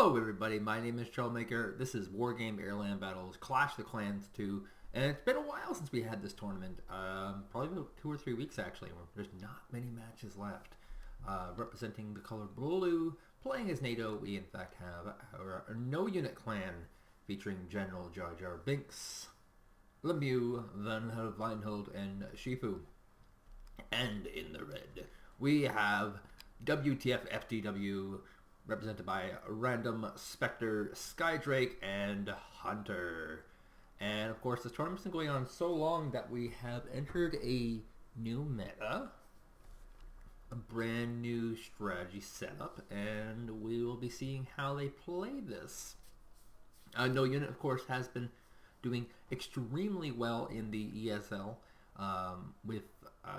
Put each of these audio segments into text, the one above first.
Hello everybody, my name is Troublemaker. This is Wargame AirLand Battles, Clash the Clans 2, and it's been a while since we had this tournament. Probably about 2 or 3 weeks actually, where there's not many matches left. Representing the color blue, playing as NATO, we in fact have our no-unit clan, featuring General Jar Jar Binks, Lemieux, Van Weinhold, and Shifu. And in the red, we have WTF FTW, represented by Random, Spectre, Skydrake, and Hunter. And of course, this tournament's been going on so long that we have entered a new meta, a brand new strategy setup, and we will be seeing how they play this. No Unit, of course, has been doing extremely well in the ESL, with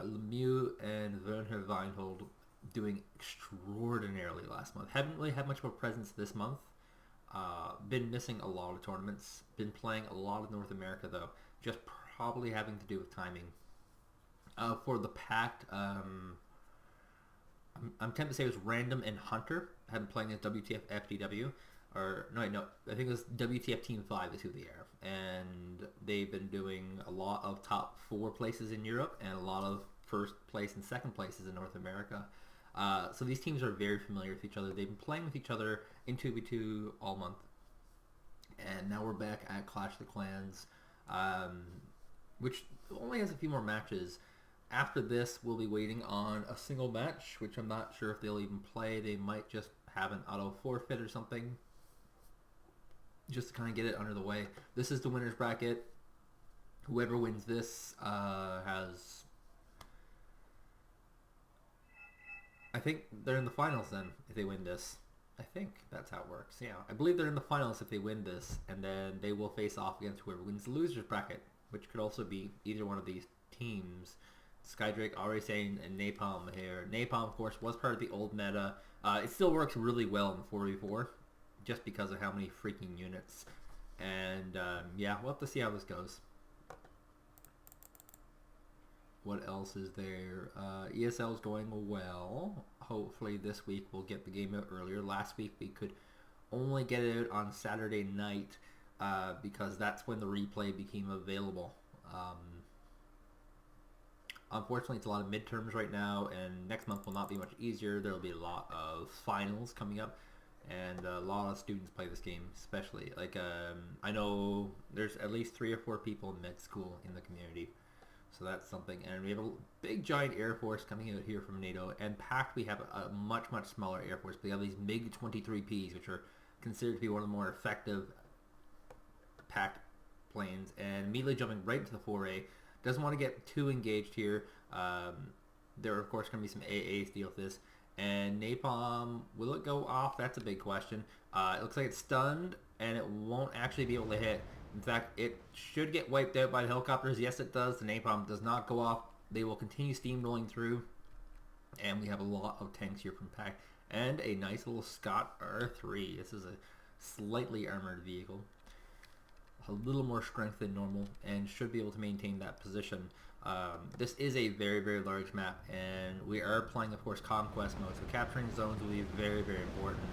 Lemieux and Werner Weinhold doing extraordinarily last month. Haven't really had much of a presence this month. Been missing a lot of tournaments. Been playing a lot of North America though. Just probably having to do with timing. For the pact, I'm tempted to say it was Random and Hunter. I've been playing as WTF FTW. Or, no, I think it was WTF Team 5 is who they are. And they've been doing a lot of top 4 places in Europe and a lot of first place and second places in North America. So these teams are very familiar with each other. They've been playing with each other in 2v2 all month. And now we're back at Clash of the Clans, which only has a few more matches. After this, we'll be waiting on a single match, which I'm not sure if they'll even play. They might just have an auto forfeit or something, just to kind of get it under the way. This is the winner's bracket. Whoever wins this has... I think they're in the finals then, if they win this. I think that's how it works, yeah. I believe they're in the finals if they win this, and then they will face off against whoever wins the loser's bracket, which could also be either one of these teams. Skydrake already saying and Napalm here. Napalm, of course, was part of the old meta. It still works really well in 4v4, just because of how many freaking units. And yeah, we'll have to see how this goes. What else is there? ESL is going well. Hopefully this week we'll get the game out earlier. Last week we could only get it out on Saturday night because that's when the replay became available. Unfortunately, it's a lot of midterms right now, and next month will not be much easier. There will be a lot of finals coming up, and a lot of students play this game, especially. Like, I know there's at least 3 or 4 people in med school in the community. So that's something. And we have a big giant Air Force coming out here from NATO. And Pact, we have a much smaller Air Force. We have these MiG-23Ps, which are considered to be one of the more effective Pact planes. And immediately jumping right into the foray. Doesn't want to get too engaged here. There are, of course, going to be some AAs to deal with this. And Napalm, will it go off? That's a big question. It looks like it's stunned, and it won't actually be able to hit. In fact, it should get wiped out by the helicopters. Yes, it does. The napalm does not go off. They will continue steamrolling through. And we have a lot of tanks here from Pact. And a nice little Scott R3. This is a slightly armored vehicle. A little more strength than normal. And should be able to maintain that position. This is a very large map. And we are playing, of course, Conquest mode. So capturing zones will be very important.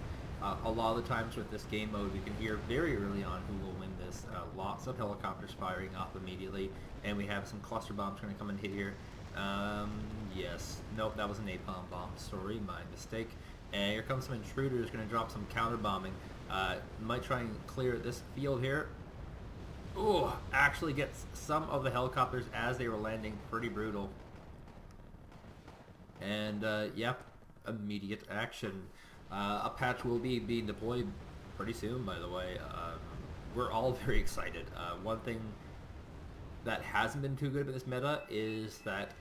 A lot of the times with this game mode, we can hear very early on who will win this. Lots of helicopters firing off immediately, and we have some cluster bombs going to come and hit here. Yes. Nope, that was a napalm bomb. Sorry, my mistake. And here comes some intruders going to drop some counter bombing. Might try and clear this field here. Ooh, actually gets some of the helicopters as they were landing. Pretty brutal. And, yep, immediate action. A patch will be being deployed pretty soon, by the way. We're all very excited. One thing that hasn't been too good with this meta is that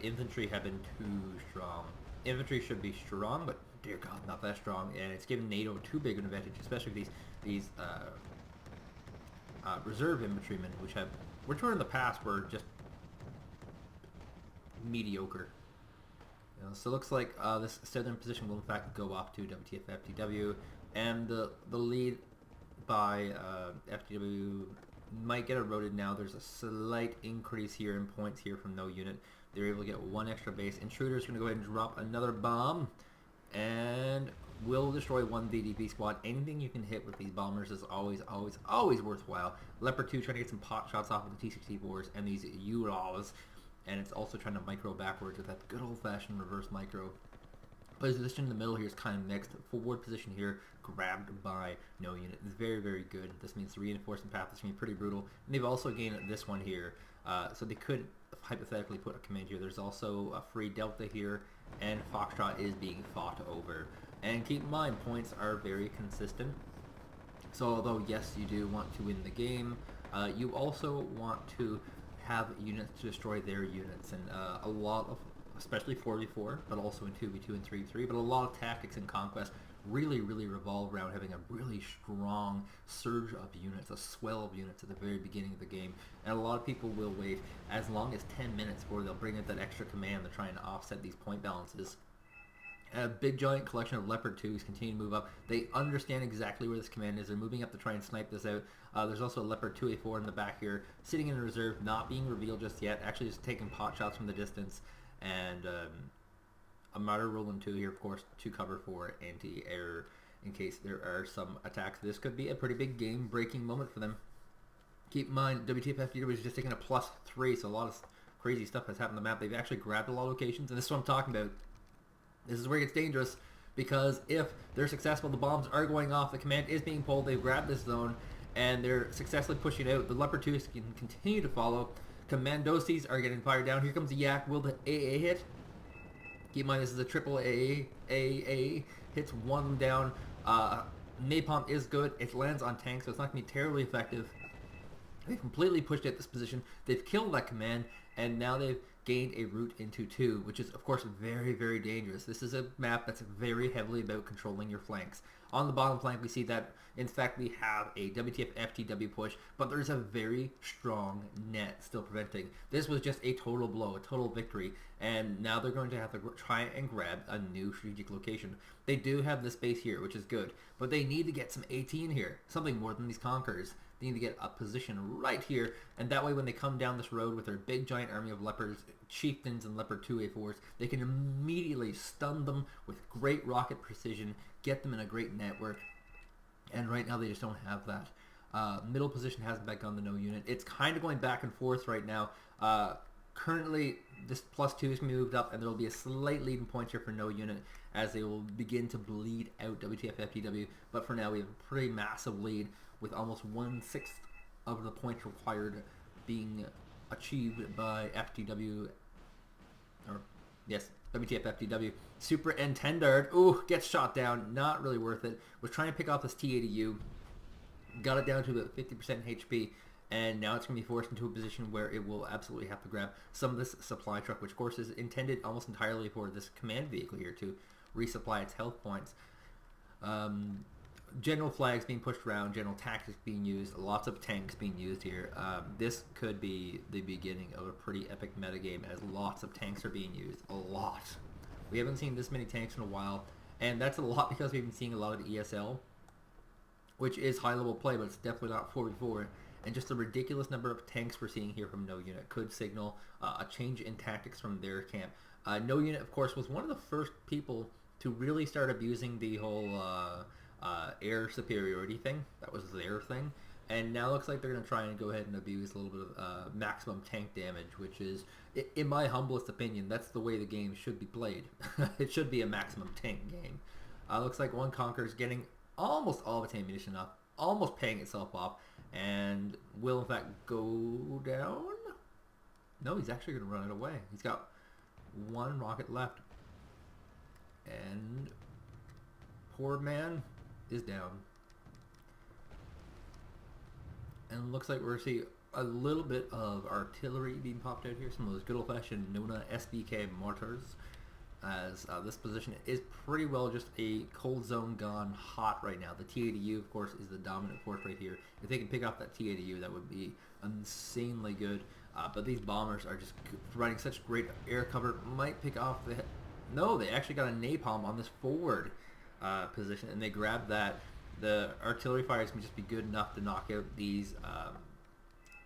infantry have been too strong. Infantry should be strong, but dear God, not that strong. And it's given NATO too big an advantage, especially with these reserve infantrymen, which were in the past were just mediocre. So it looks like this southern position will in fact go off to WTF FTW, and the lead by FTW might get eroded now. There's a slight increase here in points here from no unit. They're able to get 1 extra base. Intruder's going to go ahead and drop another bomb, and will destroy one VDP squad. Anything you can hit with these bombers is always worthwhile. Leopard 2 trying to get some pot shots off of the T-64s and these ULAWs, and it's also trying to micro backwards with that good old-fashioned reverse micro. Position in the middle here is kind of mixed. Forward position here, grabbed by no unit. It's very, very good. This means the reinforcement path is going to be pretty brutal. And they've also gained this one here. So they could hypothetically put a command here. There's also a free Delta here, and Foxtrot is being fought over. And keep in mind, points are very consistent. So although, yes, you do want to win the game, you also want to have units to destroy their units. And a lot of, especially 4v4, but also in 2v2 and 3v3, but a lot of tactics in Conquest really revolve around having a really strong surge of units, a swell of units at the very beginning of the game. And a lot of people will wait as long as 10 minutes before they'll bring in that extra command to try and offset these point balances. A big giant collection of Leopard 2s continue to move up. They understand exactly where this command is. They're moving up to try and snipe this out. There's also a Leopard 2A4 in the back here, sitting in reserve, not being revealed just yet, actually just taking pot shots from the distance. And a Martyr Roland 2 here, of course, to cover for anti-air in case there are some attacks. This could be a pretty big game-breaking moment for them. Keep in mind, WTF FTW is just taking a +3, so a lot of crazy stuff has happened on the map. They've actually grabbed a lot of locations, and this is what I'm talking about. This is where it gets dangerous, because if they're successful, the bombs are going off, the command is being pulled, they've grabbed this zone, and they're successfully pushing out. The Leopard 2s can continue to follow. Commandoses are getting fired down. Here comes the Yak. Will the AA hit? Keep in mind, this is a triple AA. Hits one of them down. Napalm is good. It lands on tanks, so it's not going to be terribly effective. They've completely pushed at this position. They've killed that command, and now they've gained a route into 2, which is, of course, very dangerous. This is a map that's very heavily about controlling your flanks. On the bottom flank, we see that, in fact, we have a WTF FTW push, but there's a very strong net still preventing. This was just a total blow, a total victory, and now they're going to have to try and grab a new strategic location. They do have this base here, which is good, but they need to get some AT in here, something more than these Conquerors. They need to get a position right here, and that way when they come down this road with their big giant army of Leopards, Chieftains, and Leopard 2A4s, they can immediately stun them with great rocket precision, get them in a great network, and right now they just don't have that. Middle position hasn't begun the no unit. It's kind of going back and forth right now. Currently, this +2 is moved up, and there will be a slight lead in points here for no unit as they will begin to bleed out WTF FTW, but for now we have a pretty massive lead with almost 1/6 of the points required being achieved by FTW, or yes, WTF FTW. Super Intendard, ooh, gets shot down, not really worth it. Was trying to pick off this T80U, got it down to about 50% HP, and now it's going to be forced into a position where it will absolutely have to grab some of this supply truck, which of course is intended almost entirely for this command vehicle here to resupply its health points. General flags being pushed around, general tactics being used, lots of tanks being used here. This could be the beginning of a pretty epic metagame as lots of tanks are being used. A lot. We haven't seen this many tanks in a while, and that's a lot because we've been seeing a lot of ESL, which is high-level play, but it's definitely not 4v4. And just the ridiculous number of tanks we're seeing here from No Unit could signal a change in tactics from their camp. No Unit, of course, was one of the first people to really start abusing the whole air superiority thing. That was their thing. And now it looks like they're going to try and go ahead and abuse a little bit of maximum tank damage, which is, in my humblest opinion, that's the way the game should be played. It should be a maximum tank game. Looks like one Conqueror's getting almost all of its ammunition up, almost paying itself off, and will in fact go down? No, he's actually going to run it away. He's got one rocket left. And poor man is down. And it looks like we're seeing a little bit of artillery being popped out here. Some of those good old-fashioned Nona SBK mortars. As this position is pretty well just a cold zone gone hot right now. The T80U, of course, is the dominant force right here. If they can pick off that T80U, that would be insanely good. But these bombers are just providing such great air cover. Might pick off the... No, they actually got a napalm on this forward position, and they grabbed that. The artillery fires can just be good enough to knock out these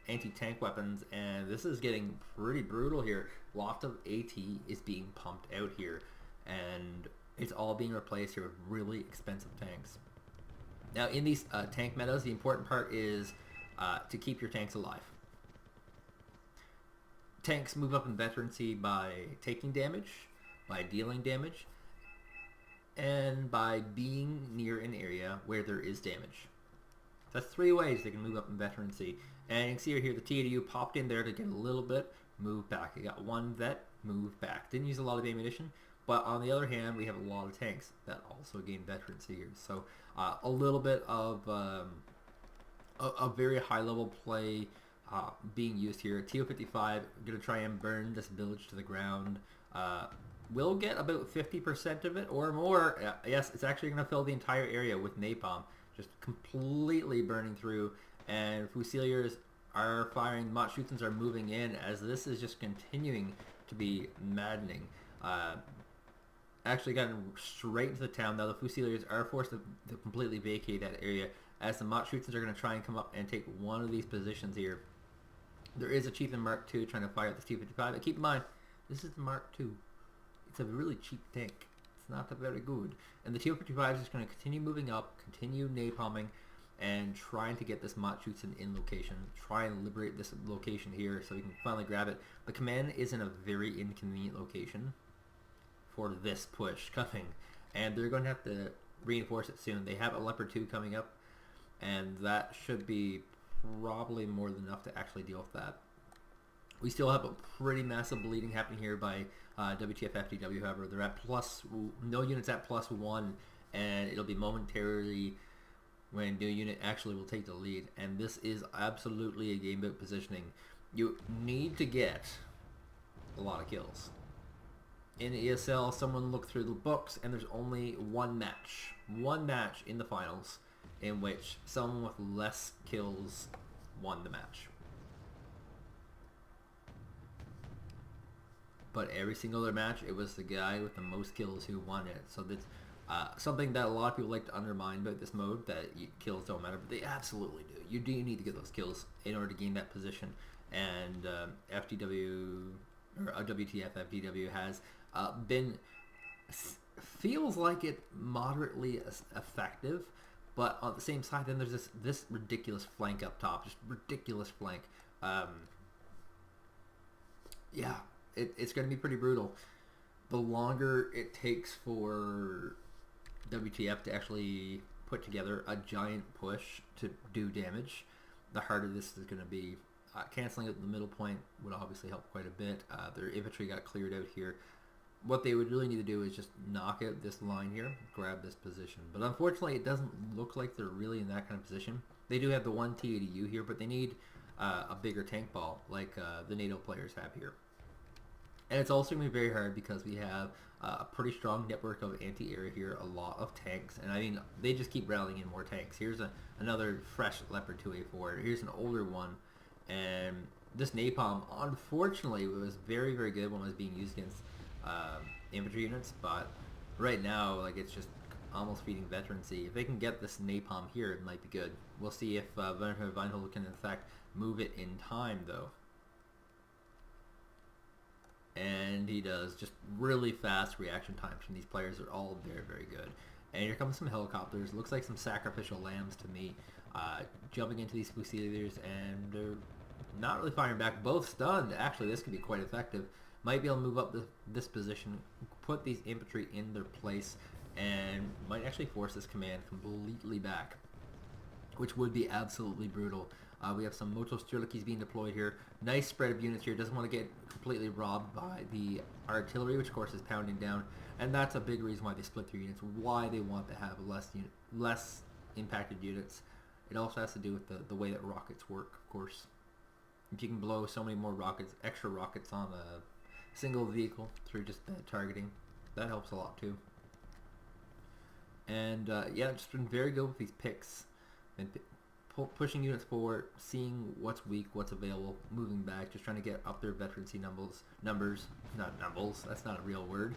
anti-tank weapons, and this is getting pretty brutal here. Lots of AT is being pumped out here, and It's all being replaced here with really expensive tanks. Now, in these tank metas, the important part is to keep your tanks alive. Tanks move up in veterancy by taking damage, by dealing damage, and by being near an area where there is damage. That's 3 ways they can move up in veterancy. And you can see right here the TADU popped in there to get a little bit, move back. It got 1 vet, move back. Didn't use a lot of ammunition, but on the other hand, we have a lot of tanks that also gain veterancy here. So a little bit of a very high level play being used here. TO55 going to try and burn this village to the ground. We'll get about 50% of it or more. Yes, it's actually going to fill the entire area with napalm, just completely burning through. And Fusiliers are firing. Machutens are moving in as this is just continuing to be maddening. Actually gotten straight into the town. Now the Fusiliers are forced to completely vacate that area as the Machutens are going to try and come up and take one of these positions here. There is a Chieftain Mark II trying to fire at this T-55. But keep in mind, this is the Mark II. It's a really cheap tank. It's not very good. And the T-55 is just going to continue moving up, continue napalming, and trying to get this Machutsen in location. Try and liberate this location here so we can finally grab it. The command is in a very inconvenient location for this push coming. And they're going to have to reinforce it soon. They have a Leopard 2 coming up, and that should be probably more than enough to actually deal with that. We still have a pretty massive bleeding happening here by WTF FTW, however. They're at no units at +1, and it'll be momentarily when new unit actually will take the lead. And this is absolutely a game about positioning. You need to get a lot of kills. In ESL, someone looked through the books, and there's only one match in the finals in which someone with less kills won the match. But every single other match, it was the guy with the most kills who won it. So that's something that a lot of people like to undermine about this mode, that kills don't matter, but they absolutely do. You do need to get those kills in order to gain that position. And FTW, or WTF FTW has been, feels like it moderately effective, but on the same side, then there's this ridiculous flank up top, just ridiculous flank. Yeah, it's going to be pretty brutal. The longer it takes for WTF to actually put together a giant push to do damage, the harder this is going to be. Canceling at the middle point would obviously help quite a bit. Their infantry got cleared out here. What they would really need to do is just knock out this line here, grab this position. But unfortunately, it doesn't look like they're really in that kind of position. They do have the one TADU here, but they need a bigger tank ball like the NATO players have here. And it's also going to be very hard because we have a pretty strong network of anti-air here, a lot of tanks. And I mean, they just keep rallying in more tanks. Here's another fresh Leopard 2A4. Here's an older one. And this napalm, unfortunately, was very, very good when it was being used against infantry units, but right now, like, it's just almost feeding veterancy. If they can get this napalm here, it might be good. We'll see if Werner Weinhold can, in fact, move it in time, though. And he does. Just really fast reaction times from these players are all very, very good. And here comes some helicopters. Looks like some sacrificial lambs to me. Jumping into these Fusiliers, and they're not really firing back. Both stunned. Actually, this could be quite effective. Might be able to move up this position, put these infantry in their place, and might actually force this command completely back, which would be absolutely brutal. We have some Moto Strelakis being deployed here. Nice spread of units here. Doesn't want to get completely robbed by the artillery, which of course is pounding down. And that's a big reason why they split their units, why they want to have less impacted units. It also has to do with the way that rockets work, of course. If you can blow so many more rockets, extra rockets on a single vehicle through just targeting, that helps a lot too. And yeah, just been very good with these picks and pushing units forward, seeing what's weak, what's available, moving back, just trying to get up their veterancy numbers, not numbles, that's not a real word.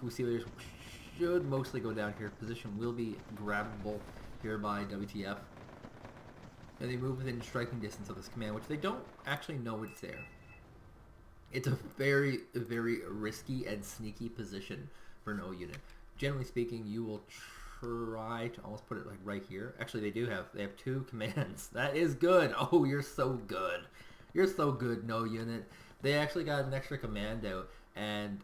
Fusiliers should mostly go down here. Position will be grabbable here by WTF. And they move within striking distance of this command, which they don't actually know it's there. It's a very, very risky and sneaky position for no unit. Generally speaking, you will try to almost put it like right here. Actually, they have 2 commands. That is good. Oh, you're so good. You're so good, no unit. They actually got an extra command out, and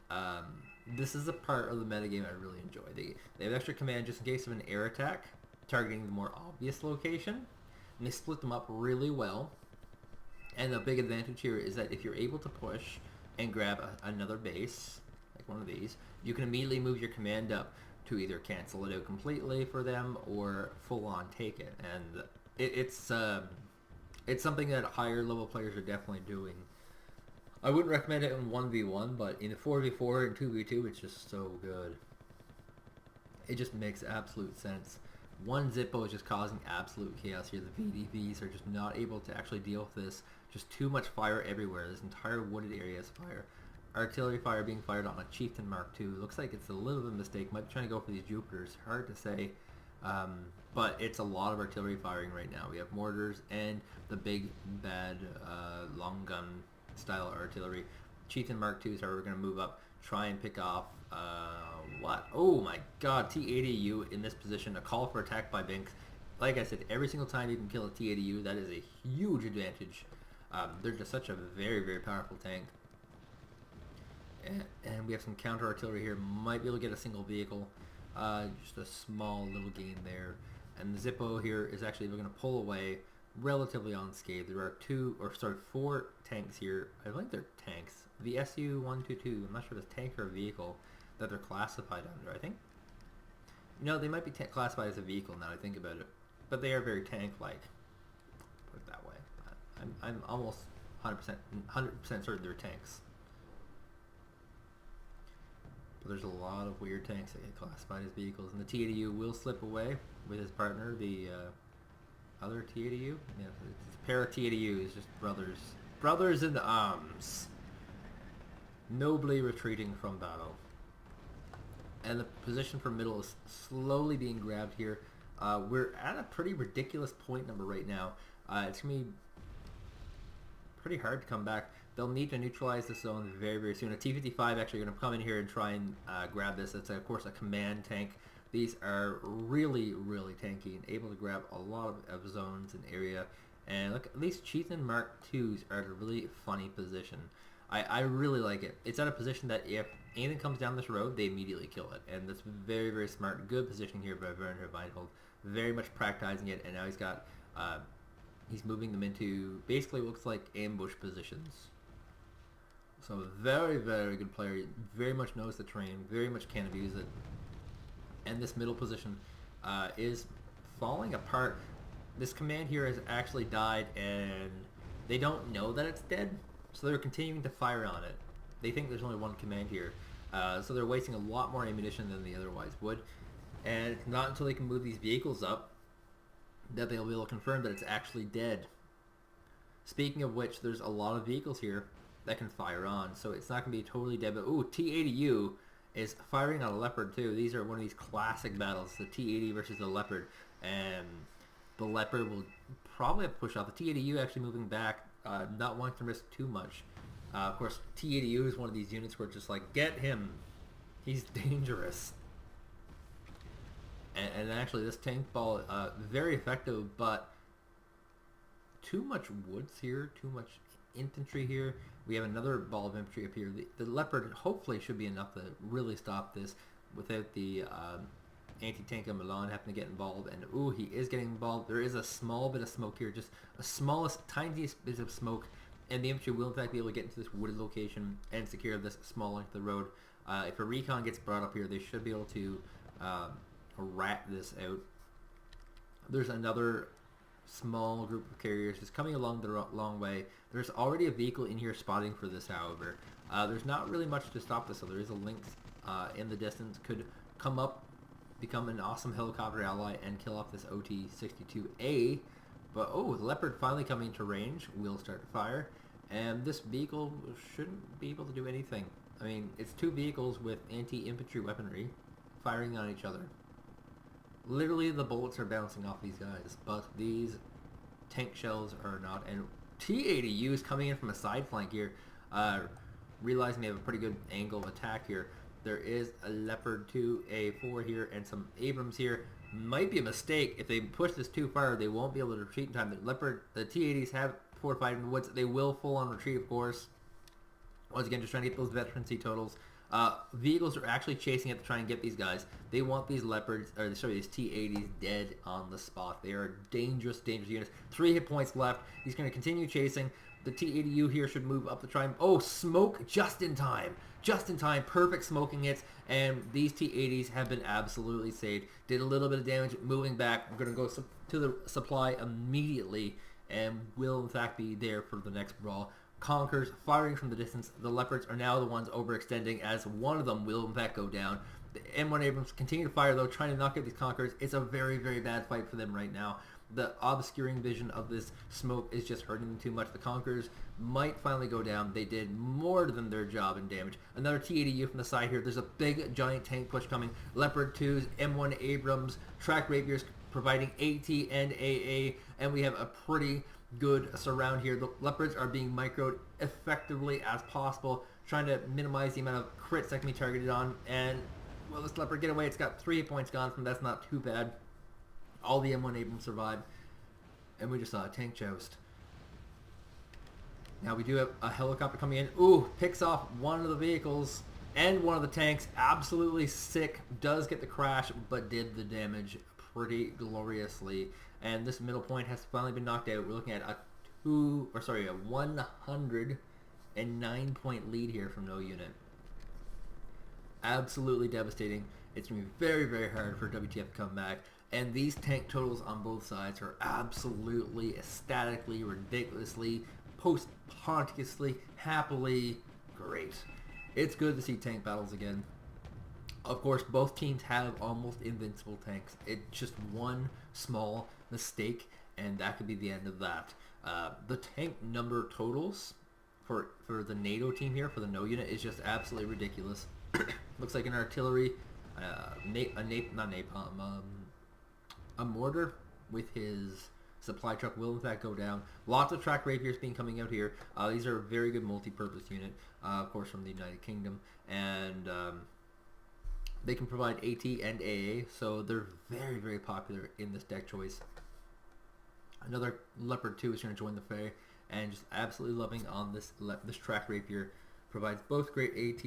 this is a part of the metagame I really enjoy. They have an extra command just in case of an air attack targeting the more obvious location, and they split them up really well. And the big advantage here is that if you're able to push and grab another base, like one of these, you can immediately move your command up to either cancel it out completely for them or full on take it. And it's something that higher level players are definitely doing. I wouldn't recommend it in 1v1, but in 4v4 and 2v2, it's just so good. It just makes absolute sense. One Zippo is just causing absolute chaos here. The VDVs are just not able to actually deal with this. Just too much fire everywhere. This entire wooded area is fire. Artillery fire being fired on a Chieftain Mark II. Looks like it's a little bit of a mistake. Might be trying to go for these Jupiters. Hard to say. But it's a lot of artillery firing right now. We have mortars and the big, bad long gun style artillery. Chieftain Mark IIs are going to move up, try and pick off what? Oh my god, T-80U in this position. A call for attack by Binks. Like I said, every single time you can kill a T-80U, that is a huge advantage. They're just such a very, very powerful tank. And we have some counter artillery here. Might be able to get a single vehicle. Just a small little gain there. And the Zippo here is actually going to pull away relatively unscathed. There are 4 tanks here. I think they're tanks. The SU-122, I'm not sure if it's tank or a vehicle that they're classified under, I think. No, they might be classified as a vehicle now I think about it. But they are very tank-like. Put it that way. I'm almost 100% certain they're tanks. But there's a lot of weird tanks that get classified as vehicles. And the T-80U will slip away with his partner, the other T-80U. Yeah, it's a pair of T-80Us, just brothers. Brothers in arms. Nobly retreating from battle. And the position for middle is slowly being grabbed here. We're at a pretty ridiculous point number right now. It's going to be pretty hard to come back. They'll need to neutralize this zone very, very soon. A T-55 actually going to come in here and try and grab this. It's, of course, a command tank. These are really, really tanky and able to grab a lot of zones and area. And look, these Chieftain Mark IIs are at a really funny position. I really like it. It's at a position that if anything comes down this road, they immediately kill it. And that's very, very smart. Good positioning here by Werner Weinhold. Very much practicing it. And now he's got, he's moving them into basically looks like ambush positions. So very, very good player. Very much knows the terrain. Very much can abuse it. And this middle position is falling apart. This command here has actually died, and they don't know that it's dead. So they're continuing to fire on it. They think there's only one command here. So they're wasting a lot more ammunition than they otherwise would. And it's not until they can move these vehicles up that they'll be able to confirm that it's actually dead. Speaking of which, there's a lot of vehicles here that can fire on. So it's not going to be totally dead. But ooh, T-80U is firing on a Leopard too. These are one of these classic battles. The T-80 versus the Leopard. And the Leopard will probably have to push off. The T-80U actually moving back. Not wanting to risk too much. Of course, T-80U is one of these units where it's just like, get him. He's dangerous. And actually, this tank ball, very effective, but too much woods here, too much infantry here. We have another ball of infantry up here. The Leopard hopefully should be enough to really stop this without the anti-tank of Milan having to get involved. And ooh, he is getting involved. There is a small bit of smoke here, just a smallest, tiniest bit of smoke, and the infantry will in fact be able to get into this wooded location and secure this small length of the road. If a recon gets brought up here, they should be able to rat this out. There's another small group of carriers just coming along the long way. There's already a vehicle in here spotting for this, however. There's not really much to stop this, so there is a Lynx in the distance. Could come up, become an awesome helicopter ally, and kill off this OT-62A. But oh, the Leopard finally coming into range. Will start to fire. And this vehicle shouldn't be able to do anything. I mean, it's two vehicles with anti-infantry weaponry firing on each other. Literally, the bullets are bouncing off these guys, but these tank shells are not. And T-80U is coming in from a side flank here, realizing they have a pretty good angle of attack here. There is a Leopard 2, A4 here, and some Abrams here. Might be a mistake. If they push this too far, they won't be able to retreat in time. The T-80s have fortified in the woods. They will full on retreat, of course. Once again, just trying to get those veterancy totals. Vehicles are actually chasing it to try and get these guys. They want these Leopards, or sorry, these T-80s dead on the spot. They are dangerous, dangerous units. 3 hit points left. He's going to continue chasing. The T-80U here should move up to try and... Oh, smoke just in time. Just in time. Perfect smoking hits. And these T-80s have been absolutely saved. Did a little bit of damage moving back. We're going to go to the supply immediately and will, in fact, be there for the next brawl. Conkers firing from the distance. The Leopards are now the ones overextending, as one of them will, in fact, go down. The M1 Abrams continue to fire, though, trying to knock out these Conkers. It's a very, very bad fight for them right now. The obscuring vision of this smoke is just hurting them too much. The Conkers might finally go down. They did more than their job in damage. Another T-80U from the side here. There's a big, giant tank push coming. Leopard 2s, M1 Abrams, track rapiers providing AT and AA, and we have a pretty good surround here. The Leopards are being microed effectively as possible, trying to minimize the amount of crits that can be targeted on. And will this Leopard get away? It's got 3 hit points gone from. That's not too bad. All the M1 Abrams survived, and we just saw a tank joust. Now we do have a helicopter coming in. Ooh, picks off one of the vehicles and one of the tanks. Absolutely sick. Does get the crash, but did the damage pretty gloriously. And this middle point has finally been knocked out. We're looking at a 109 point lead here from no unit. Absolutely devastating. It's going to be very, very hard for WTF to come back. And these tank totals on both sides are absolutely, ecstatically, ridiculously, post-ponticously, happily great. It's good to see tank battles again. Of course, both teams have almost invincible tanks. It's just one small mistake, and that could be the end of that. The tank number totals for the NATO team here, for the no unit, is just absolutely ridiculous. Looks like an artillery, a mortar with his supply truck will in fact go down. Lots of track rapiers being coming out here. These are a very good multi-purpose unit, of course, from the United Kingdom, and they can provide AT and AA, so they're very, very popular in this deck choice. Another Leopard 2 is going to join the fray, and just absolutely loving on this track rapier. Provides both great AT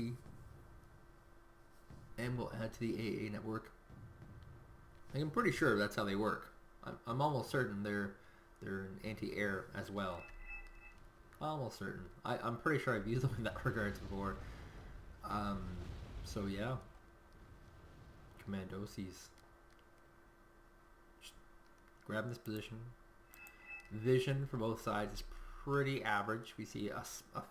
and will add to the AA network. I'm pretty sure that's how they work. I'm almost certain they're an anti-air as well. Almost certain. I'm pretty sure I've used them in that regards before. So yeah. Commandosies. Just grabbing this position. Vision for both sides is pretty average. We see a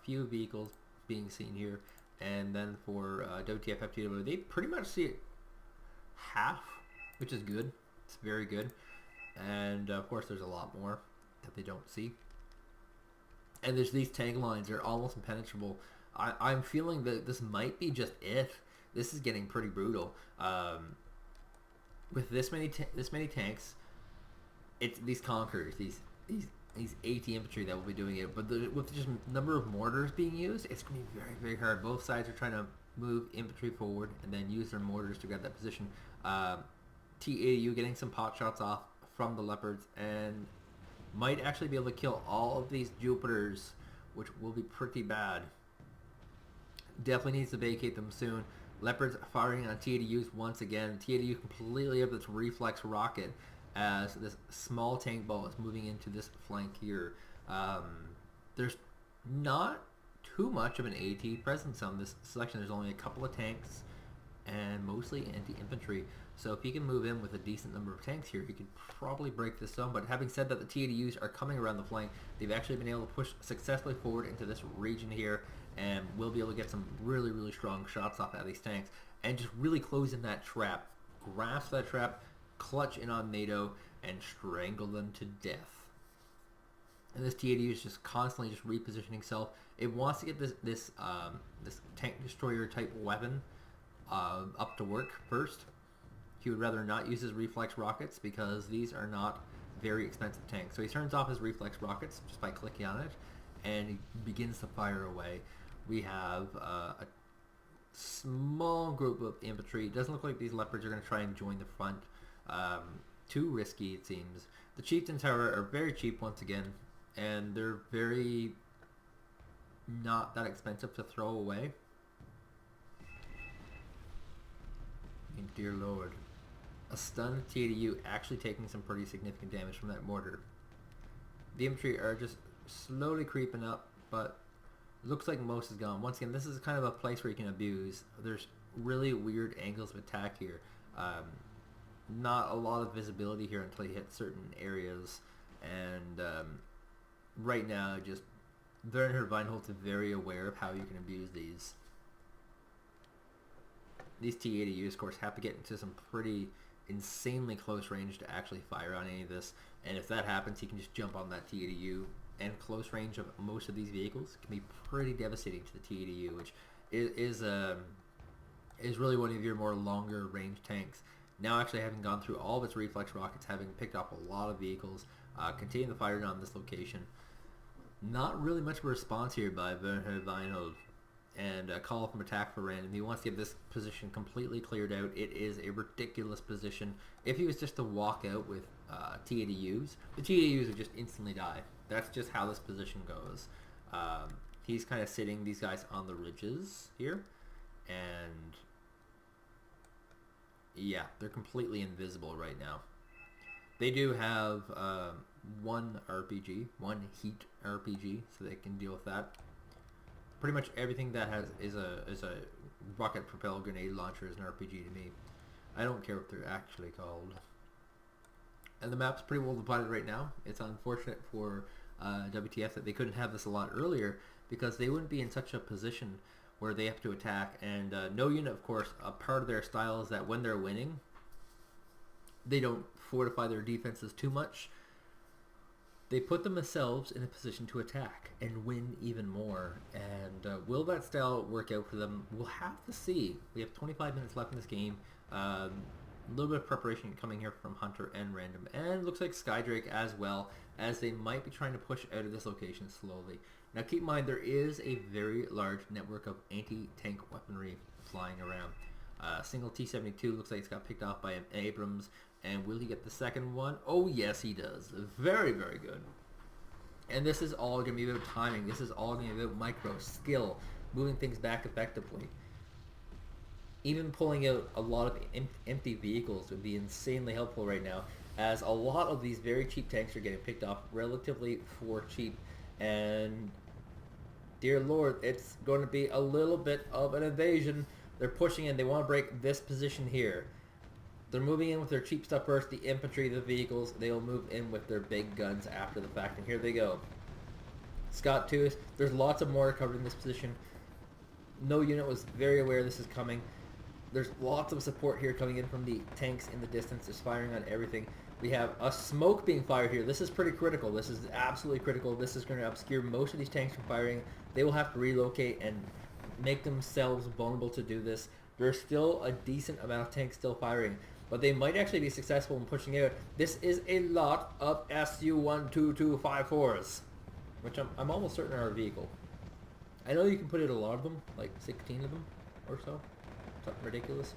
few vehicles being seen here. And then for WTF FTW, they pretty much see it half, which is good. It's very good. And of course there's a lot more that they don't see. And there's these tank lines. They're almost impenetrable. I'm feeling that this might be just it. This is getting pretty brutal. With this many tanks, it's these Conquerors, these AT infantry that will be doing it. But with just number of mortars being used, it's going to be very, very hard. Both sides are trying to move infantry forward and then use their mortars to grab that position. T-80U getting some pot shots off from the Leopards and might actually be able to kill all of these Jupiters, which will be pretty bad. Definitely needs to vacate them soon. Leopards firing on T-80Us once again. T-80U completely up its reflex rocket as this small tank ball is moving into this flank here. There's not too much of an AT presence on this selection. There's only a couple of tanks and mostly anti-infantry. So if he can move in with a decent number of tanks here, he could probably break this zone. But having said that, the T-80Us are coming around the flank. They've actually been able to push successfully forward into this region here, and we'll be able to get some really, really strong shots off at these tanks and just really close in that trap, grasp that trap, clutch in on NATO, and strangle them to death. And this T-80U is just constantly just repositioning itself. It wants to get this tank destroyer type weapon up to work first. He would rather not use his reflex rockets because these are not very expensive tanks. So he turns off his reflex rockets just by clicking on it, and he begins to fire away. We have a small group of infantry. It doesn't look like these leopards are going to try and join the front. Too risky, it seems. The chieftains, however, are very cheap once again, and they're very not that expensive to throw away. And dear lord. A stunned TADU actually taking some pretty significant damage from that mortar. The infantry are just slowly creeping up, but it looks like most is gone. Once again, this is kind of a place where you can abuse. There's really weird angles of attack here. Not a lot of visibility here until you hit certain areas, and right now, just Werner Weinholz is very aware of how you can abuse these. These T-80Us, of course, have to get into some pretty insanely close range to actually fire on any of this, and if that happens, he can just jump on that T-80U, and close range of most of these vehicles can be pretty devastating to the T-80U, which is really one of your more longer range tanks. Now actually having gone through all of its reflex rockets, having picked up a lot of vehicles, continuing to fire on this location. Not really much of a response here by Werner Weinhold, and a call from attack for random. He wants to get this position completely cleared out. It is a ridiculous position. If he was just to walk out with T-80Us, the T-80Us would just instantly die. That's just how this position goes. He's kind of sitting these guys on the ridges here, and yeah, they're completely invisible right now. They do have one RPG, one heat RPG, so they can deal with that. Pretty much everything that is a rocket propelled grenade launcher is an RPG to me. I don't care what they're actually called. And the map's pretty well divided right now. It's unfortunate for WTF that they couldn't have this a lot earlier, because they wouldn't be in such a position where they have to attack. And no unit, of course, a part of their style is that when they're winning, they don't fortify their defenses too much. They put themselves in a position to attack and win even more. And will that style work out for them? We'll have to see. We have 25 minutes left in this game. A little bit of preparation coming here from Hunter and Random. And looks like Skydrake as well, as they might be trying to push out of this location slowly. Now keep in mind, there is a very large network of anti-tank weaponry flying around. Single T-72 looks like it's got picked off by an Abrams. And will he get the second one? Oh yes, he does. Very, very good. And this is all going to be about timing. This is all going to be about micro skill, moving things back effectively. Even pulling out a lot of empty vehicles would be insanely helpful right now, as a lot of these very cheap tanks are getting picked off relatively for cheap. And dear lord, it's going to be a little bit of an invasion. They're pushing in. They want to break this position here. They're moving in with their cheap stuff first, the infantry, the vehicles. They'll move in with their big guns after the fact, and here they go. Scott 2, there's lots of mortar covered in this position. No unit was very aware this is coming. There's lots of support here coming in from the tanks in the distance. Just firing on everything. We have a smoke being fired here. This is pretty critical. This is absolutely critical. This is going to obscure most of these tanks from firing. They will have to relocate and make themselves vulnerable to do this. There's still a decent amount of tanks still firing, but they might actually be successful in pushing out. This is a lot of Su-12254s, which I'm almost certain are a vehicle. I know you can put in a lot of them, like 16 of them or so. Something ridiculous.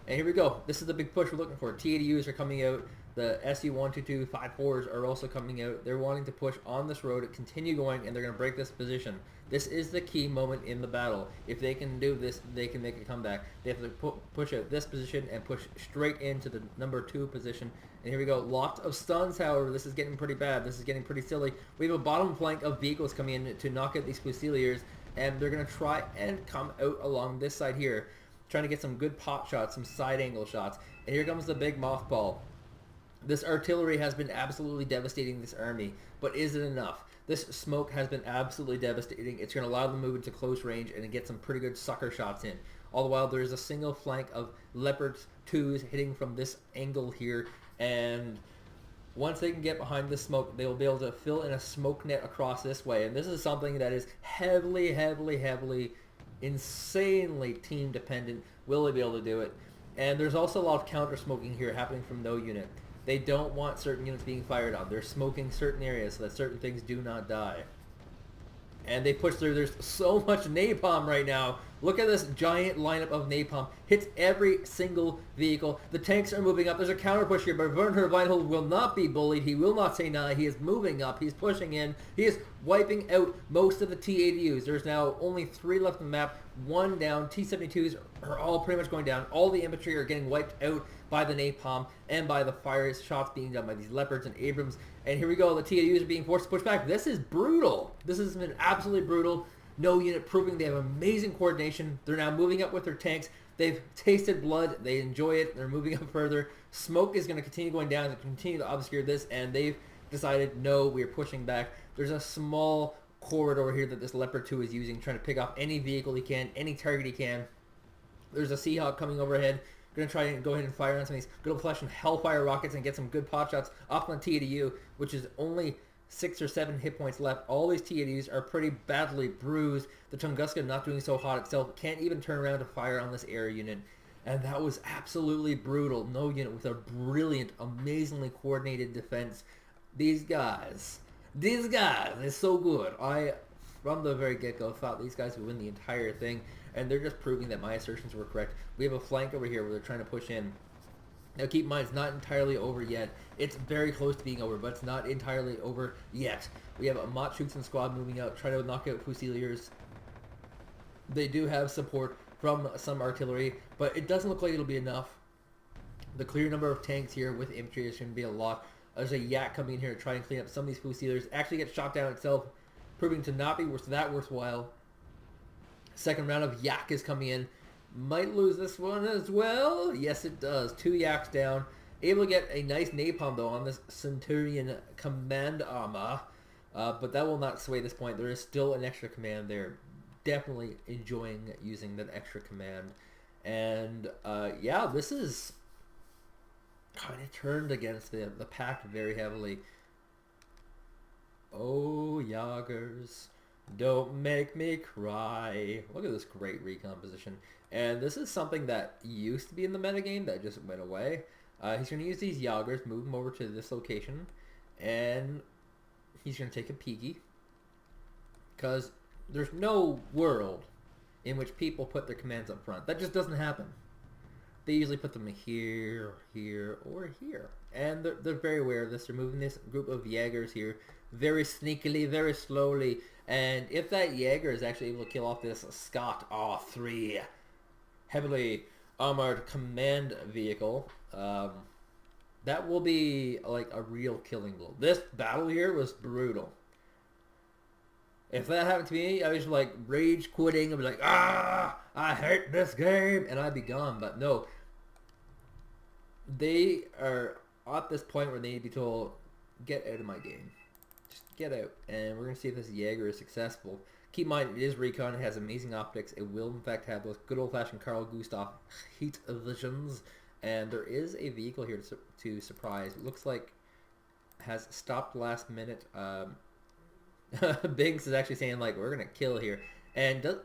And here we go. This is the big push we're looking for. T-80Us are coming out. The Su-12254s are also coming out. They're wanting to push on this road, continue going, and they're going to break this position. This is the key moment in the battle. If they can do this, they can make a comeback. They have to push out this position and push straight into the number 2 position. And here we go. Lots of stuns, however. This is getting pretty bad. This is getting pretty silly. We have a bottom flank of vehicles coming in to knock out these Fusiliers, and they're going to try and come out along this side here, trying to get some good pot shots, some side angle shots. And here comes the big mothball. This artillery has been absolutely devastating this army, but is it enough? This smoke has been absolutely devastating. It's going to allow them to move into close range and get some pretty good sucker shots in. All the while, there's a single flank of Leopard 2s hitting from this angle here, and once they can get behind the smoke, they will be able to fill in a smoke net across this way. And this is something that is heavily, insanely team dependent. Will they be able to do it? And there's also a lot of counter smoking here happening from no unit. They don't want certain units being fired on. They're smoking certain areas so that certain things do not die. And they push through. There's so much napalm right now Look at this giant lineup of napalm. Hits every single vehicle. The tanks are moving up. There's a counter push here, but Werner Weinhold will not be bullied. He will not say nah. He is moving up. He's pushing in. He is wiping out most of the T-80Us. There's now only 3 left on the map. 1 down. T-72s are all pretty much going down. All the infantry are getting wiped out by the napalm and by the fire shots being done by these Leopards and Abrams. And here we go. The T-80Us are being forced to push back. This is brutal. This has been absolutely brutal. No unit proving they have amazing coordination. They're now moving up with their tanks. They've tasted blood. They enjoy it. They're moving up further. Smoke is going to continue going down to continue to obscure this, and they've decided, no, we're pushing back. There's a small corridor here that this Leopard 2 is using, trying to pick off any vehicle he can, any target he can. There's a Seahawk coming overhead. Going to try and go ahead and fire on some of these good old-fashioned Hellfire rockets and get some good pot shots off on T-80U, which is only 6 or 7 hit points left. All these T-80s are pretty badly bruised. The Tunguska not doing so hot itself. Can't even turn around to fire on this air unit. And that was absolutely brutal. No unit with a brilliant, amazingly coordinated defense. These guys are so good. I, from the very get-go, thought these guys would win the entire thing. And they're just proving that my assertions were correct. We have a flank over here where they're trying to push in. Now keep in mind, it's not entirely over yet. It's very close to being over, but it's not entirely over yet. We have a Mott-Schutzen squad moving out, trying to knock out Fusiliers. They do have support from some artillery, but it doesn't look like it'll be enough. The clear number of tanks here with infantry is going to be a lot. There's a Yak coming in here to try and clean up some of these Fusiliers. Actually gets shot down itself, proving to not be that worthwhile. Second round of Yak is coming in. Might lose this one as well. Yes, it does. 2 Yaks down. Able to get a nice napalm, though, on this Centurion command armor. But that will not sway this point. There is still an extra command there. Definitely enjoying using that extra command. And, yeah, this is kind of turned against the pack very heavily. Oh, Jagers, don't make me cry. Look at this great recon position. And this is something that used to be in the metagame that just went away. He's going to use these Jagers, move them over to this location, and he's going to take a peeky. Because there's no world in which people put their commands up front. That just doesn't happen. They usually put them here, here, or here. And they're very aware of this. They're moving this group of Jaegers here very sneakily, very slowly. And if that Jaeger is actually able to kill off this Scott R3 heavily armored command vehicle, that will be like a real killing blow. This battle here was brutal. If that happened to me, I was like rage quitting. I'd be like, I hate this game, and I'd be gone. But no, they are at this point where they need to be told, get out of my game. Just get out. And we're going to see if this Jaeger is successful. Keep in mind, it is recon. It has amazing optics. It will, in fact, have those good old-fashioned Carl Gustav heat visions. And there is a vehicle here to surprise. It looks like has stopped last minute. Biggs is actually saying, like, we're going to kill here. And does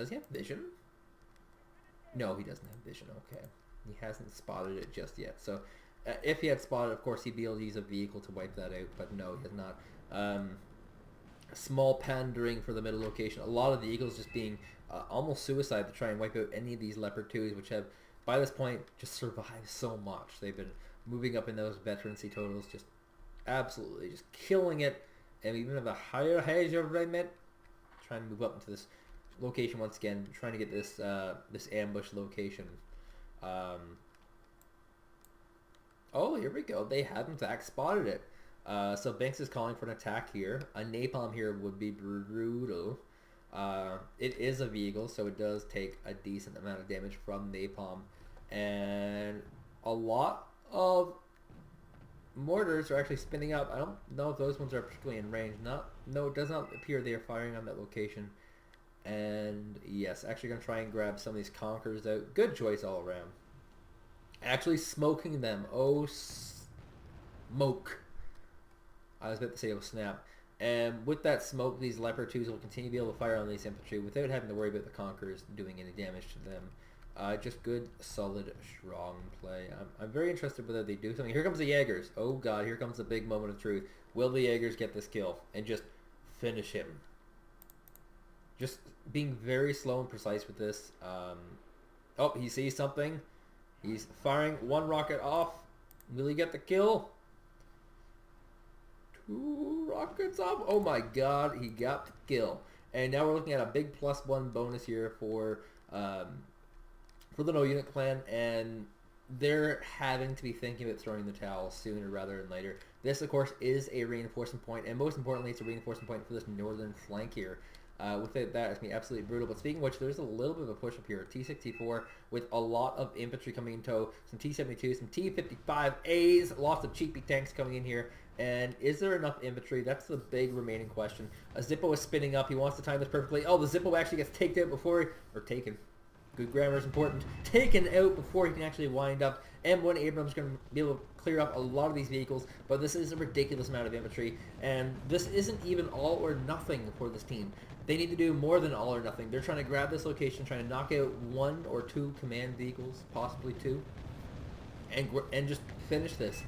he have vision? No, he doesn't have vision. Okay. He hasn't spotted it just yet. So if he had spotted, of course, he'd be able to use a vehicle to wipe that out. But no, he has not. Small pandering for the middle location. A lot of the Eagles just being almost suicide to try and wipe out any of these Leopard 2s, which have, by this point, just survived so much. They've been moving up in those veterancy totals, just absolutely just killing it. And we even have a higher Hazer remit. Trying to move up into this location once again, trying to get this this ambush location. Oh, here we go. They have in fact spotted it. So Banks is calling for an attack here. A napalm here would be brutal. It is a vehicle, so it does take a decent amount of damage from napalm. And a lot of mortars are actually spinning up. I don't know if those ones are particularly in range. No, it does not appear they are firing on that location. And yes, actually going to try and grab some of these Conquerors out. Good choice all around. Actually smoking them. Oh, smoke. I was about to say, oh, snap. And with that smoke, these Leopard 2s will continue to be able to fire on these infantry without having to worry about the Conquerors doing any damage to them. Just good, solid, strong play. I'm very interested whether they do something. Here comes the Jaegers. Oh, God, here comes the big moment of truth. Will the Jaegers get this kill and just finish him? Just being very slow and precise with this. Oh, he sees something. He's firing one rocket off. Will he get the kill? 2 rockets off. Oh my god, he got the kill. And now we're looking at a big +1 bonus here for the no unit clan, and they're having to be thinking about throwing the towel sooner rather than later. This, of course, is a reinforcement point, and most importantly, it's a reinforcement point for this northern flank here. Without that, it's going to be absolutely brutal. But speaking of which, there's a little bit of a push up here. T-64 with a lot of infantry coming in tow. Some T-72, some T-55As, lots of cheapy tanks coming in here. And is there enough infantry? That's the big remaining question. A Zippo is spinning up. He wants to time this perfectly. Oh, the Zippo actually gets taken out before he... Or taken. Good grammar is important. Taken out before he can actually wind up. M1 Abrams is going to be able to clear up a lot of these vehicles, but this is a ridiculous amount of infantry, and this isn't even all or nothing for this team. They need to do more than all or nothing. They're trying to grab this location, trying to knock out 1 or 2 command vehicles, possibly 2, and just finish this.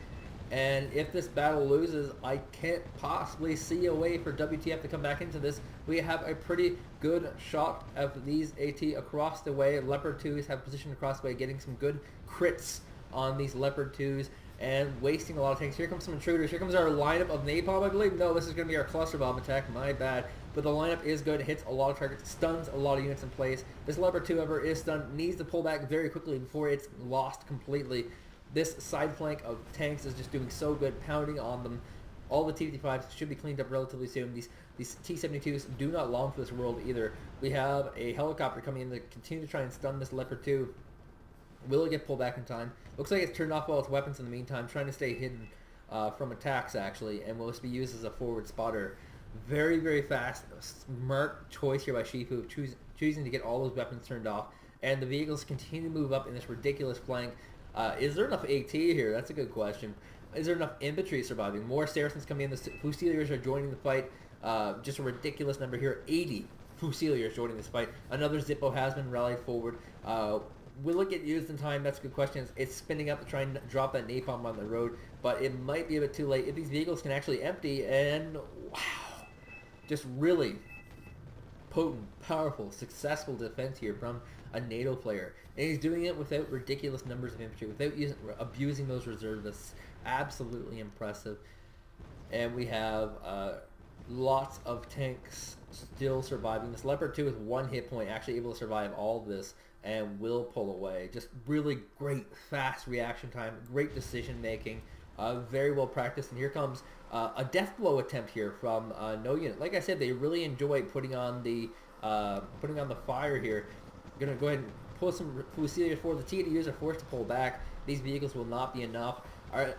And if this battle loses, I can't possibly see a way for WTF to come back into this. We have a pretty good shot of these AT across the way. Leopard 2s have positioned across the way, getting some good crits on these Leopard 2s and wasting a lot of tanks. Here comes some intruders. Here comes our lineup of napalm, I believe. No, this is going to be our cluster bomb attack. My bad. But the lineup is good. It hits a lot of targets, stuns a lot of units in place. This Leopard 2, however, is stunned. Needs to pull back very quickly before it's lost completely. This side flank of tanks is just doing so good, pounding on them. All the T-55s should be cleaned up relatively soon. These T-72s do not long for this world either. We have a helicopter coming in to continue to try and stun this Leopard 2. Will it get pulled back in time? Looks like it's turned off all its weapons in the meantime, trying to stay hidden from attacks, actually, and will be used as a forward spotter. Very, very fast, smart choice here by Shifu, choosing to get all those weapons turned off. And the vehicles continue to move up in this ridiculous flank. Is there enough AT here? That's a good question. Is there enough infantry surviving? More Saracens coming in. The Fusiliers are joining the fight. Just a ridiculous number here. 80 Fusiliers joining this fight. Another Zippo has been rallied forward. Will it get used in time? That's a good question. It's spinning up to try and drop that napalm on the road, but it might be a bit too late. If these vehicles can actually empty, and wow, just really potent, powerful, successful defense here from a NATO player. And he's doing it without ridiculous numbers of infantry, without abusing those reservists. Absolutely impressive. And we have lots of tanks still surviving. This Leopard 2 with 1 hit point actually able to survive all of this and will pull away. Just really great fast reaction time, great decision making, very well practiced. And here comes a death blow attempt here from no unit. Like I said, they really enjoy putting on the fire here. Gonna go ahead and pull some Fusiliers forward. The TDUs are forced to pull back. These vehicles will not be enough.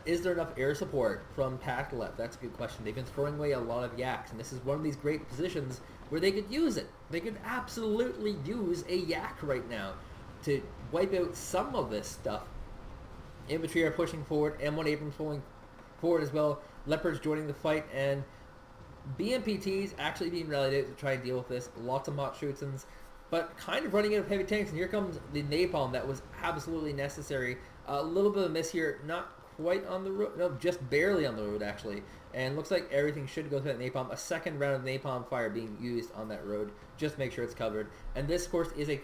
Is there enough air support from Pakalef? That's a good question. They've been throwing away a lot of yaks, and this is one of these great positions where they could use it. They could absolutely use a yak right now to wipe out some of this stuff. Infantry are pushing forward. M1 Abrams pulling forward as well. Leopards joining the fight, and BMPTs actually being rallied out to try and deal with this. Lots of Mott Schutzens, but kind of running out of heavy tanks. And here comes the napalm that was absolutely necessary. A little bit of a miss here. Not quite on the road. No, just barely on the road, actually. And looks like everything should go through that napalm. A second round of napalm fire being used on that road. Just make sure it's covered. And this, of course, is a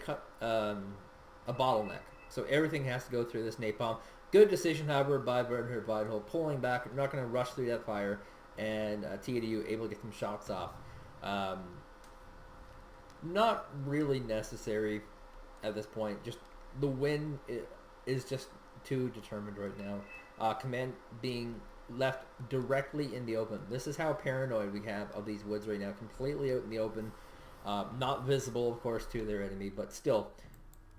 bottleneck. So everything has to go through this napalm. Good decision, however, by Werner Weidel, pulling back. We're not going to rush through that fire. And TADU able to get some shots off. Not really necessary at this point. Just the win is just too determined right now. Command being left directly in the open. This is how paranoid we have of these woods right now. Completely out in the open. Not visible, of course, to their enemy, but still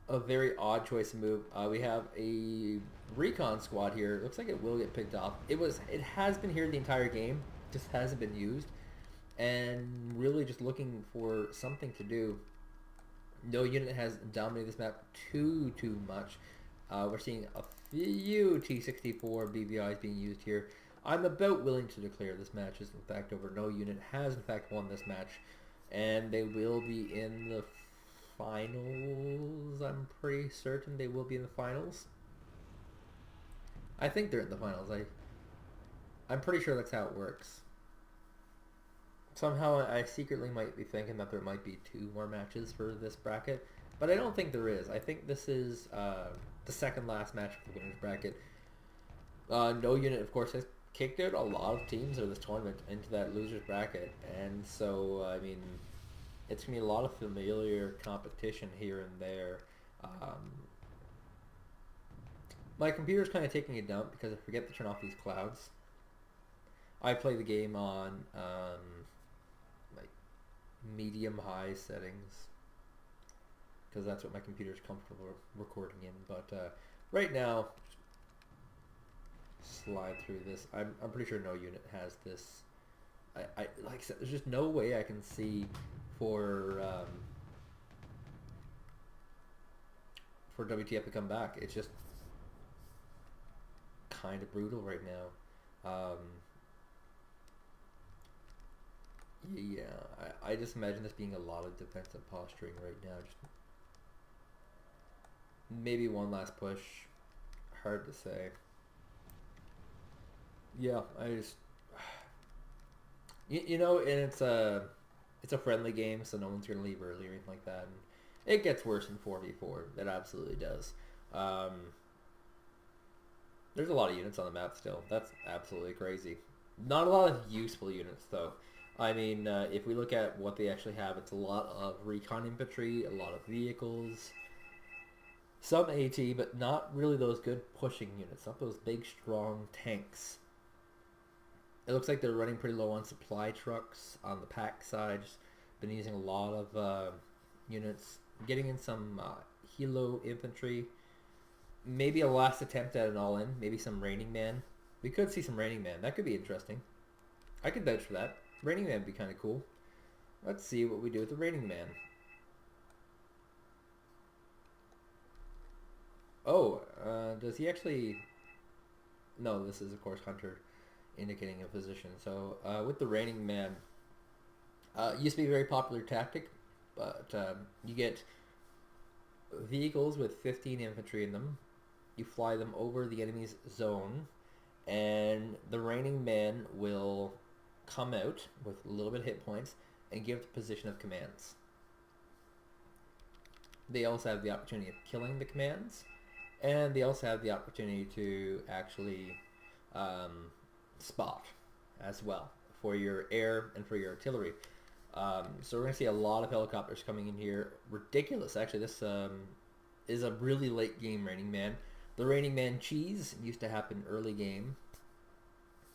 a very odd choice of move. We have a recon squad here. It looks like it will get picked off. It has been here the entire game. Just hasn't been used. And really just looking for something to do. No unit has dominated this map too much. We're seeing a few T-64 BVIs being used here. I'm about willing to declare this match is in fact over. No unit has in fact won this match. And they will be in the finals. I'm pretty certain they will be in the finals. I think they're in the finals. I'm pretty sure that's how it works. Somehow I secretly might be thinking that there might be 2 more matches for this bracket, but I don't think there is. I think this is the second last match for the winner's bracket. No unit, of course, has kicked out a lot of teams of this tournament into that loser's bracket, and so, I mean, it's going to be a lot of familiar competition here and there. My computer's kind of taking a dump because I forget to turn off these clouds. I play the game on like medium-high settings because that's what my computer's comfortable recording in. But right now, slide through this. I'm pretty sure no unit has this. I like I said, there's just no way I can see for WTF to come back. It's just kind of brutal right now. Yeah, I just imagine this being a lot of defensive posturing right now. Just maybe one last push. Hard to say. Yeah, I just you know, and it's a friendly game, so no one's gonna leave early or anything like that. And it gets worse in 4v4. It absolutely does. There's a lot of units on the map still. That's absolutely crazy. Not a lot of useful units though. I mean, if we look at what they actually have, it's a lot of recon infantry, a lot of vehicles, some AT, but not really those good pushing units, not those big, strong tanks. It looks like they're running pretty low on supply trucks on the pack side. Just been using a lot of units, getting in some helo infantry. Maybe a last attempt at an all-in, maybe some Raining Man. We could see some Raining Man. That could be interesting. I could vouch for that. Raining Man would be kind of cool. Let's see what we do with the Raining Man. Oh, does he actually... No, this is, of course, Hunter indicating a position. So, with the Raining Man, used to be a very popular tactic, but you get vehicles with 15 infantry in them. You fly them over the enemy's zone, and the Raining Man will come out with a little bit of hit points and give the position of commands. They also have the opportunity of killing the commands, and they also have the opportunity to actually spot as well for your air and for your artillery. So we're going to see a lot of helicopters coming in here. Ridiculous, actually. This is a really late game Raining Man. The Raining Man cheese used to happen early game,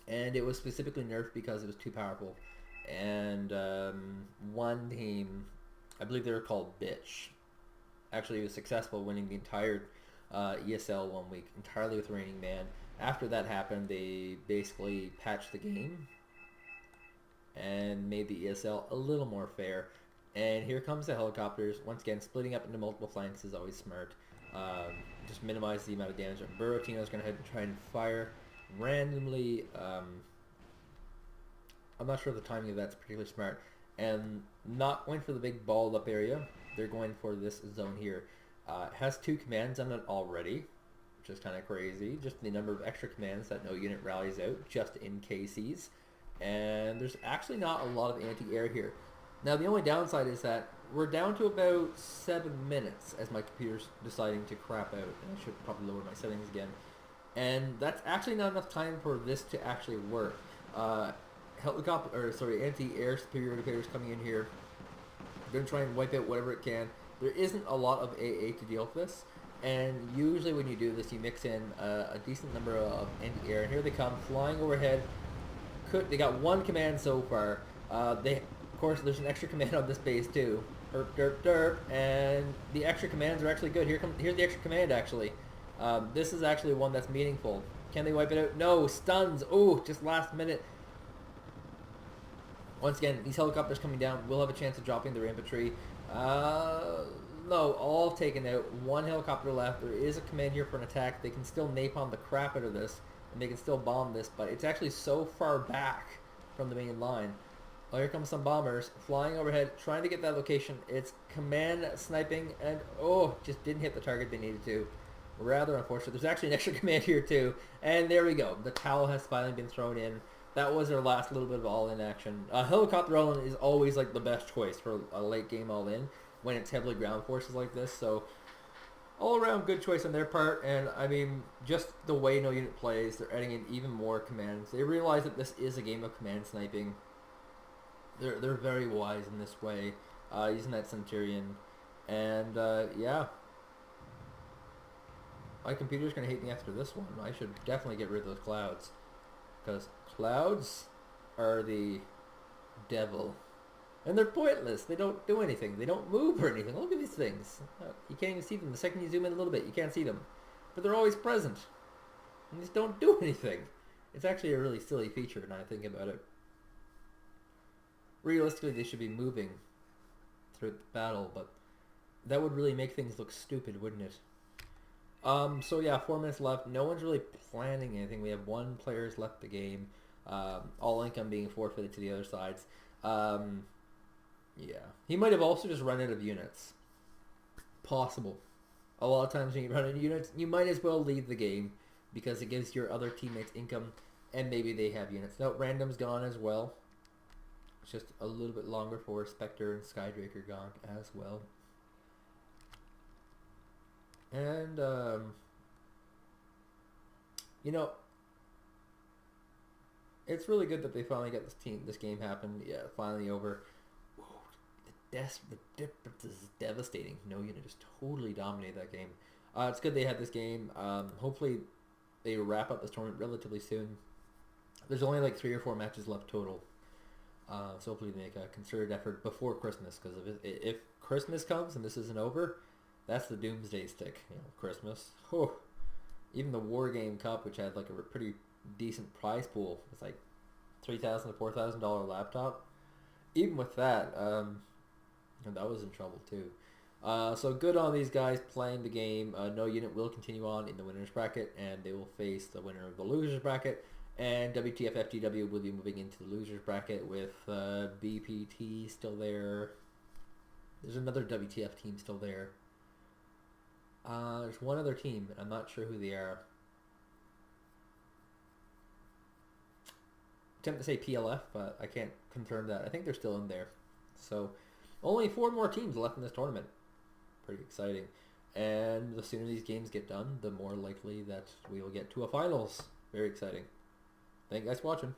and it was specifically nerfed because it was too powerful. And one team, I believe they were called Bitch, actually was successful, winning the entire ESL 1 week entirely with Raining Man. After that happened, they basically patched the game and made the ESL a little more fair. And here comes the helicopters. Once again, splitting up into multiple flanks is always smart. Just minimize the amount of damage. Buratino is going to head and try and fire randomly. I'm not sure if the timing of that's particularly smart. And not going for the big balled up area. They're going for this zone here. It has 2 commands on it already, which is kind of crazy. Just the number of extra commands that no unit rallies out, just in cases. And there's actually not a lot of anti-air here. Now the only downside is that we're down to about 7 minutes as my computer's deciding to crap out. And I should probably lower my settings again. And that's actually not enough time for this to actually work. Anti-air superior indicators coming in here. They're going to try and wipe out whatever it can. There isn't a lot of AA to deal with this. And usually when you do this, you mix in a decent number of anti-air. And here they come, flying overhead. They got 1 command so far. Of course, there's an extra command on this base too. Derp, derp, derp. And the extra commands are actually good. Here's the extra command, actually. This is actually one that's meaningful. Can they wipe it out? No. Stuns. Oh, just last minute. Once again, these helicopters coming down will have a chance of dropping their infantry. No, all taken out. 1 helicopter left. There is a command here for an attack. They can still napalm the crap out of this, and they can still bomb this, but it's actually so far back from the main line. Oh, here comes some bombers flying overhead, trying to get that location. It's command sniping, and oh, just didn't hit the target they needed to. Rather unfortunate. There's actually an extra command here too, and there we go. The towel has finally been thrown in. that was their last little bit of all-in action. Helicopter all-in is always like the best choice for a late game all-in when it's heavily ground forces like this. So all around good choice on their part. And I mean, just the way No Unit plays, they're adding in even more commands. They realize that this is a game of command sniping. They're very wise in this way, using that Centurion, and yeah. My computer's going to hate me after this one. I should definitely get rid of those clouds. Because clouds are the devil. And they're pointless. They don't do anything. They don't move or anything. Look at these things. You can't even see them. The second you zoom in a little bit, you can't see them. But they're always present. And they just don't do anything. It's actually a really silly feature now I think about it. Realistically, they should be moving through the battle, but that would really make things look stupid, wouldn't it? So yeah, 4 minutes left. No one's really planning anything. We have 1 player's left the game. All income being forfeited to the other sides. Yeah. He might have also just run out of units. Possible. A lot of times when you run out of units, you might as well leave the game because it gives your other teammates income and maybe they have units. No, random's gone as well. It's just a little bit longer for Spectre and Skydraker gone as well. And, you know, it's really good that they finally got this game happened. Yeah, finally over. Whoa, the difference is devastating. No Unit just totally dominated that game. It's good they had this game. Hopefully they wrap up this tournament relatively soon. There's only like 3 or 4 matches left total. So hopefully they make a concerted effort before Christmas, because if Christmas comes and this isn't over, that's the doomsday stick. You know, Christmas. Oh, even the Wargame Cup, which had like a pretty decent prize pool, it's like $3,000 to $4,000 laptop. Even with that, that was in trouble too. So good on these guys playing the game. No Unit will continue on in the winners bracket, and they will face the winner of the losers bracket. And WTF FTW will be moving into the losers bracket with BPT still there. There's another WTF team still there. There's one other team, but I'm not sure who they are. Attempt to say PLF, but I can't confirm that. I think they're still in there. So only 4 more teams left in this tournament. Pretty exciting. And the sooner these games get done, the more likely that we will get to a finals. Very exciting. Thank you guys for watching.